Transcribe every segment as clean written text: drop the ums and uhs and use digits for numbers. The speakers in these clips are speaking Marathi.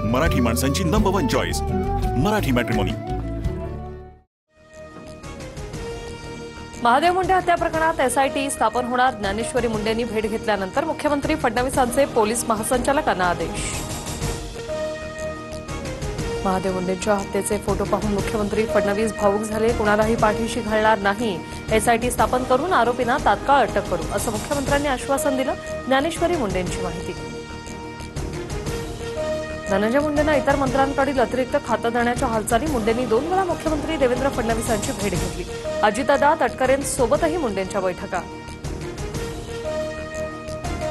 मराठी माणसांची number 1 choice Marathi matrimony. Mahadev Munde हत्या प्रकरणात एसआयटी स्थापन होणार, ज्ञानेश्वरी मुंडेंनी भेट घेतल्यानंतर मुख्यमंत्री फडणवीसांचे पोलीस महासंचालकांना आदेश। महादेव मुंडेंच्या हत्येचे फोटो पाहून मुख्यमंत्री फडणवीस भावूक झाले, कुणालाही पाठीशी घालणार नाही, एसआयटी स्थापन करून आरोपींना तात्काळ अटक करू असं मुख्यमंत्र्यांनी आश्वासन दिलं। ज्ञानेश्वरी मुंडेंची माहिती। धनंजय मुंडेंना इतर मंत्र्यांकडील अतिरिक्त खातं देण्याच्या हालचाली मुंडेंनी 2 वेळा मुख्यमंत्री देवेंद्र फडणवीसांची भेट घेतली। अजितदादा तटकरेंसोबतही मुंडेंच्या बैठका।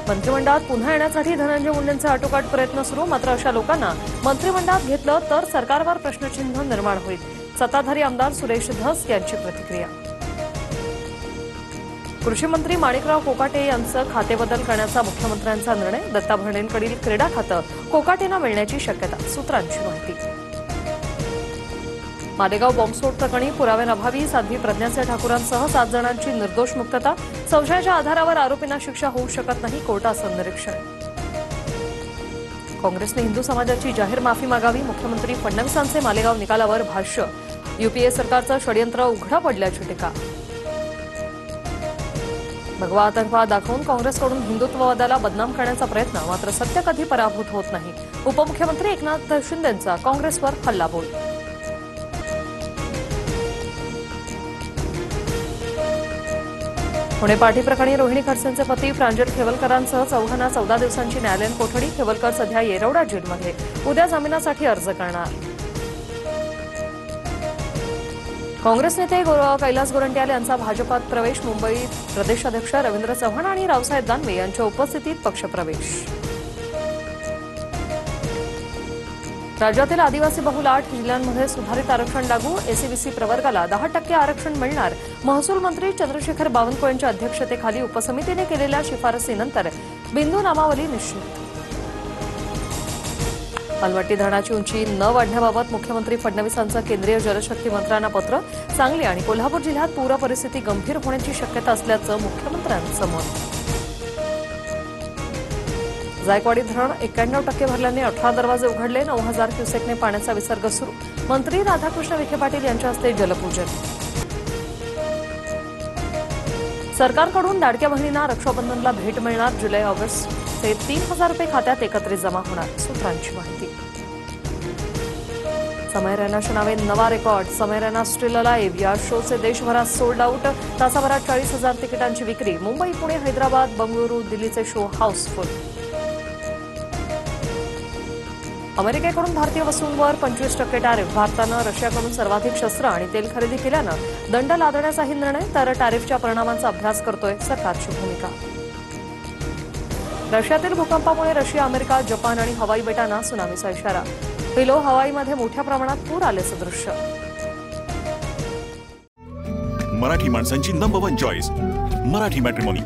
मंत्रिमंडळात पुन्हा येण्यासाठी धनंजय मुंडेंचे आटोकाट प्रयत्न सुरू, मात्र अशा लोकांना मंत्रिमंडळात घेतलं तर सरकारवर प्रश्नचिन्ह निर्माण होईल। सत्ताधारी आमदार सुरेश धस यांची प्रतिक्रिया। कृषी मंत्री माणिकराव कोकाटे यांचं खातेबदल करण्याचा मुख्यमंत्र्यांचा निर्णय, दत्ता भरणेंकडील क्रीडा खातं कोकाटेंना मिळण्याची शक्यता, सूत्रांची माहिती। मालेगाव बॉम्बस्फोट प्रकरणी पुराव्यांअभावी साध्वी प्रज्ञासिंह ठाकूरांसह 7 जणांची निर्दोष मुक्तता, संशयाच्या आधारावर आरोपींना शिक्षा होऊ शकत नाही, कोर्टाचं निरीक्षण। काँग्रेसने हिंदू समाजाची जाहीर माफी मागावी, मुख्यमंत्री फडणवीसांचे मालेगाव निकालावर भाष्य, यूपीए सरकारचं षडयंत्र उघडं पडल्याची टीका। भगवा आतंकवाद दाखवून काँग्रेसकडून हिंदुत्ववादाला बदनाम करण्याचा प्रयत्न, मात्र सत्य कधी पराभूत होत नाही, उपमुख्यमंत्री एकनाथ शिंदेंचा काँग्रेसवर हल्लाबोल। पुणे पाठी प्रकरणी रोहिणी खडसेंचे पती प्रांजल खेवलकरांसह चौघांना 14 दिवसांची न्यायालयीन कोठडी, खेवलकर सध्या येरवडा जेलमध्ये, उद्या जामिनासाठी अर्ज करणार। काँग्रेस नेते कैलास गोरंट्याल यांचा भाजपात प्रवेश, मुंबईत प्रदेशाध्यक्ष रवींद्र चव्हाण आणि रावसाहेब दानवे यांच्या उपस्थितीत पक्षप्रवेश। राज्यातील आदिवासी बहुल 8 जिल्ह्यांमध्ये सुधारित आरक्षण लागू, एसईबीसी प्रवर्गाला 10% आरक्षण मिळणार, महसूल मंत्री चंद्रशेखर बावनकुळेंच्या अध्यक्षतेखाली उपसमितीने केलेल्या शिफारसीनंतर बिंदू नामावली निश्चित। पालवाटी धरणाची उंची न वाढण्याबाबत मुख्यमंत्री फडणवीसांचं केंद्रीय जलशक्ती मंत्र्यांना पत्र, सांगली आणि कोल्हापूर जिल्ह्यात पूर परिस्थिती गंभीर होण्याची शक्यता असल्याचं मुख्यमंत्र्यांचं मत। जायकवाडी धरण 91% भरल्याने 18 दरवाजे उघडले, 9000 क्युसेकने पाण्याचा विसर्ग सुरू, मंत्री राधाकृष्ण विखे पाटील यांच्या हस्ते जलपूजन। सरकारकडून लाडक्या बहिणींना रक्षाबंधनला भेट मिळणार, जुलै-ऑगस्टचे 3000 रुपये खात्यात एकत्रित जमा होणार, सूत्रांची माहिती। समय रैनाच्या नावे नवा रेकॉर्ड, समय रैना स्टिल अलाइव्ह या शोचे देशभरात सोल्ड आउट, तासाभरात 40,000 तिकिटांची विक्री, मुंबई, पुणे, हैदराबाद, बंगळुरू, दिल्लीचे शो हाऊसफुल। अमेरिकेकडून भारतीय वस्तूंवर 25% टॅरिफ, भारतानं रशियाकडून सर्वाधिक शस्त्र आणि तेल खरेदी केल्यानं दंड लादण्याचाही निर्णय, तर टॅरिफच्या परिणामांचा अभ्यास करतोय सरकारची भूमिका। रशियातील भूकंपामुळे रशिया, अमेरिका, जपान आणि हवाई बेटांना सुनामीचा इशारा, पिलो हवाईमध्ये मोठ्या प्रमाणात पूर आल्याचं दृश्य। मराठी माणसांची नंबर 1 चॉईस मराठी मॅट्रिमोनी।